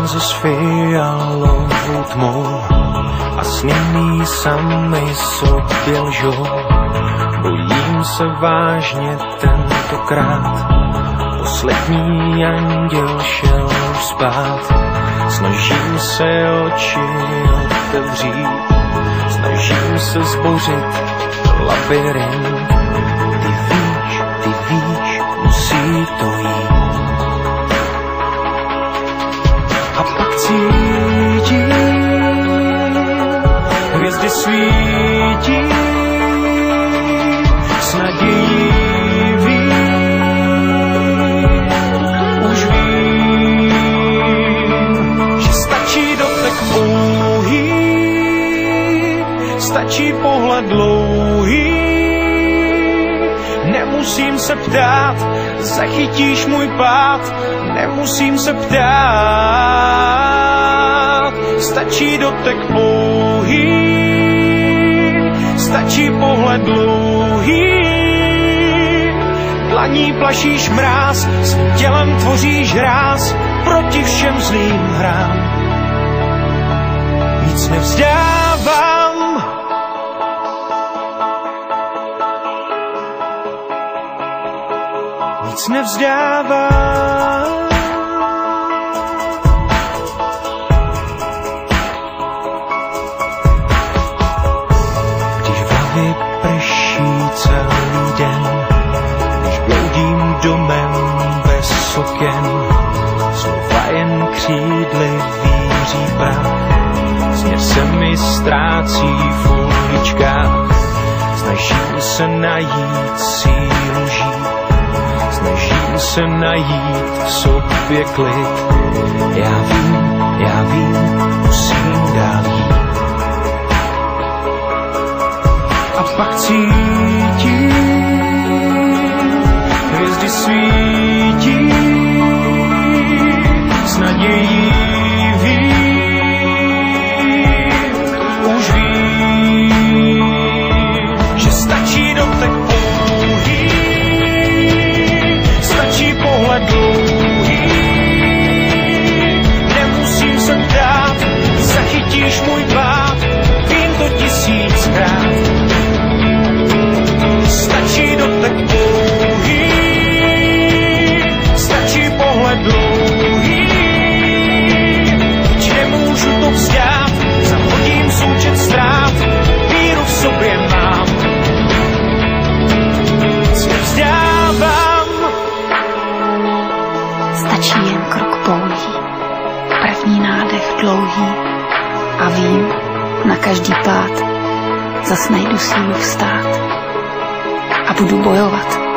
slunce s fialovou tmou a sněný sami sobě lžou. Bojím se vážně tentokrát, poslední anděl šel už spát. Snažím se oči otevřít, snažím se zbořit labyrint. Ty víš, musí to jít. A pak cítím, hvězdy svítí, s nadějí vím, už vím, že stačí dotek pouhý, stačí pohled dlouhý. Nemusím se ptát, zachytíš můj pád, nemusím se ptát. Stačí dotek pouhý, stačí pohled dlouhý. Dlaní plašíš mráz, svým tělem tvoříš hráz proti všem zlým hrám. Víc nevzdávám, nic nevzdávám. Když v hlavě prší celý den, když bloudím domem bez oken, slova jen křídly víří prach, směr se mi ztrácí v uličkách, snažím se najít sílu žít. Snažím se najít v sobě klid. Já vím, musím dál jít. A pak cítím, hvězdy svítí, s nadějí vím, už vím, že stačí dotek pouhý, stačí pohled dlouhý. Nemusím se ptát, zachytíš můj pád, vím to 1000krát. Stačí dotek pouhý, stačí pohled dlouhý. Teď nemůžu to vzdát, zahodím součet ztrát, víru v sobě mám. Nic nevzdávám. Stačí jen krok pouhý, první nádech dlouhý a vím, na každý pád zas najdu sílu vstát a budu bojovat.